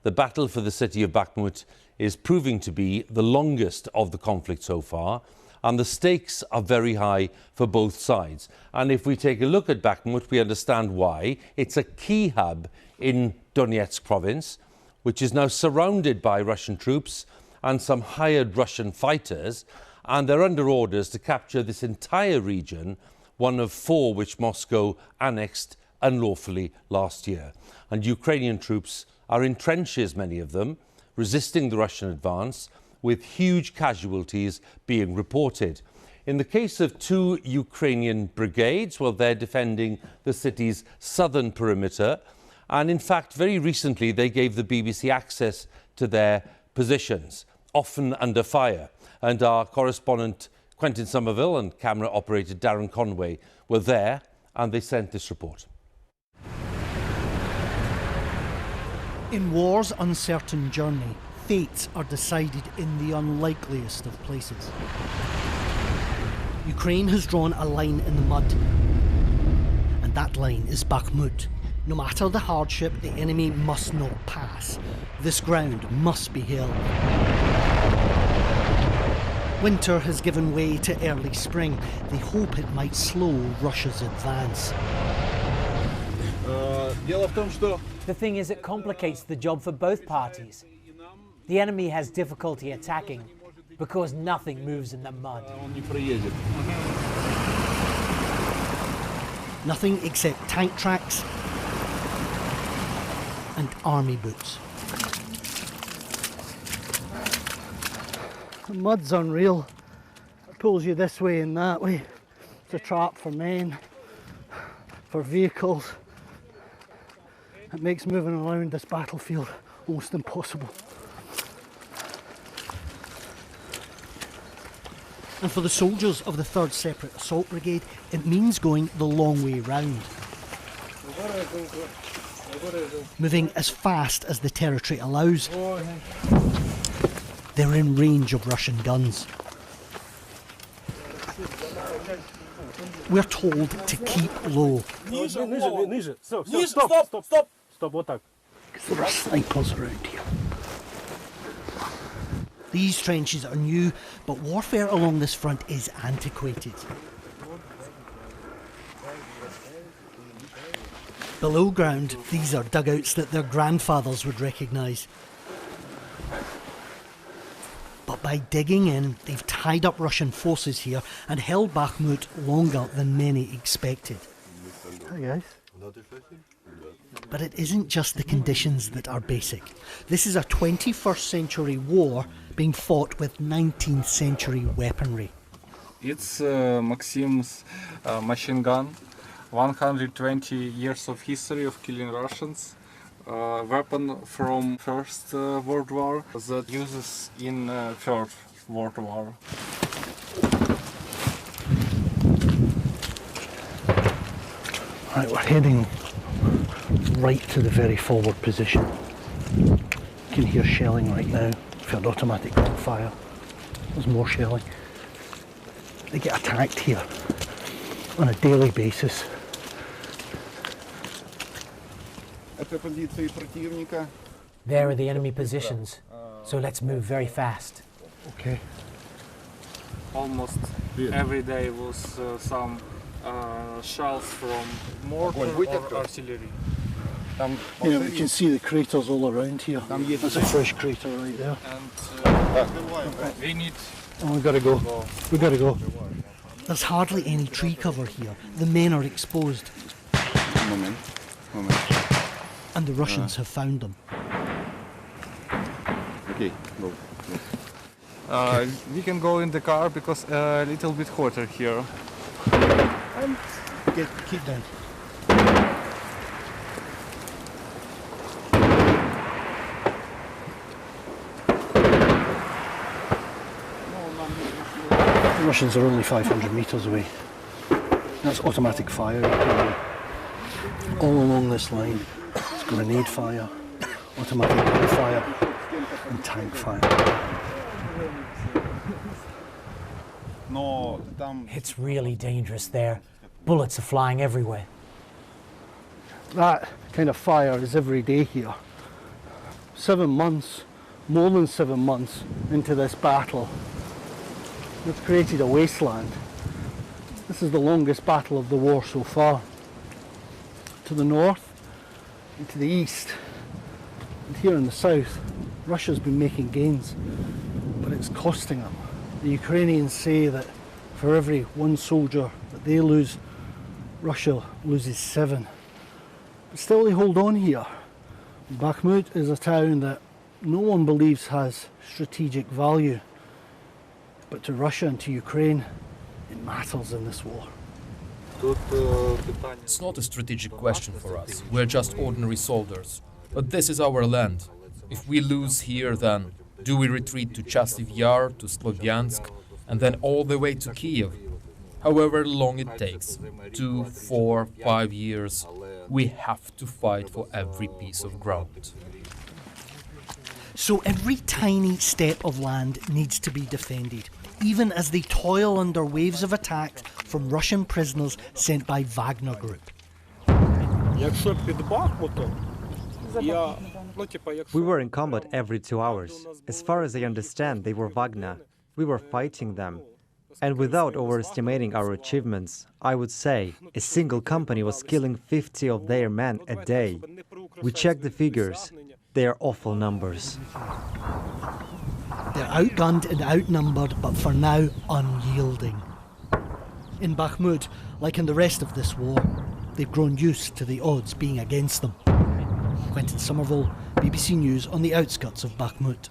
the battle for the city of Bakhmut is proving to be the longest of the conflict so far, and the stakes are very high for both sides. And if we take a look at Bakhmut, we understand why. It's a key hub in Donetsk province, which is now surrounded by Russian troops and some hired Russian fighters, and they're under orders to capture this entire region, one of 4 which Moscow annexed unlawfully last year. And Ukrainian troops are in trenches, many of them, resisting the Russian advance, with huge casualties being reported. In the case of 2 Ukrainian brigades, well, they're defending the city's southern perimeter. And in fact, very recently, they gave the BBC access to their positions, often under fire. And our correspondent, Quentin Somerville, and camera operator Darren Conway were there, and they sent this report. In war's uncertain journey, fates are decided in the unlikeliest of places. Ukraine has drawn a line in the mud, and that line is Bakhmut. No matter the hardship, the enemy must not pass. This ground must be held. Winter has given way to early spring. They hope it might slow Russia's advance. The thing is, it complicates the job for both parties. The enemy has difficulty attacking because nothing moves in the mud. Nothing except tank tracks and army boots. The mud's unreal. It pulls you this way and that way. It's a trap for men, for vehicles. It makes moving around this battlefield almost impossible. And for the soldiers of the 3rd Separate Assault Brigade, it means going the long way round. Moving as fast as the territory allows. They're in range of Russian guns. We're told to keep low. Stop, вот так. Because there are snipers around here. These trenches are new, but warfare along this front is antiquated. Below ground, these are dugouts that their grandfathers would recognise. But by digging in, they've tied up Russian forces here and held Bakhmut longer than many expected. Hi guys. But it isn't just the conditions that are basic. This is a 21st century war being fought with 19th century weaponry. It's Maxim's machine gun, 120 years of history of killing Russians. Weapon from First World War that uses in Third World War. Right, we're heading right to the very forward position. You can hear shelling right now. We've got automatic fire. There's more shelling. They get attacked here on a daily basis. There are the enemy positions, so let's move very fast. Okay. Almost every day was some shells from mortar or artillery. Yeah, we can see the craters all around here. There's a fresh crater right there. And we need... Oh, we gotta go. We gotta go. There's hardly any tree cover here. The men are exposed. Moment. And the Russians have found them. Okay, go. We can go in the car because a little bit hotter here. Keep down. The Russians are only 500 metres away. That's automatic fire. All along this line, it's grenade fire, automatic gun fire, and tank fire. It's really dangerous there. Bullets are flying everywhere. That kind of fire is every day here. 7 months, more than 7 months into this battle, we've created a wasteland. This is the longest battle of the war so far. To the north and to the east, and here in the south, Russia's been making gains, but it's costing them. The Ukrainians say that for every 1 soldier that they lose, Russia loses 7. But still they hold on here. Bakhmut is a town that no one believes has strategic value, but to Russia and to Ukraine, it matters in this war. It's not a strategic question for us. We're just ordinary soldiers. But this is our land. If we lose here, then do we retreat to Chasiv Yar, to Slovyansk, and then all the way to Kiev? However long it takes, 2, 4, 5 years, we have to fight for every piece of ground. So every tiny step of land needs to be defended, even as they toil under waves of attacks from Russian prisoners sent by Wagner Group. We were in combat every 2 hours. As far as I understand, they were Wagner. We were fighting them. And without overestimating our achievements, I would say a single company was killing 50 of their men a day. We checked the figures. They are awful numbers. They're outgunned and outnumbered, but for now unyielding. In Bakhmut, like in the rest of this war, they've grown used to the odds being against them. Quentin Somerville, BBC News on the outskirts of Bakhmut.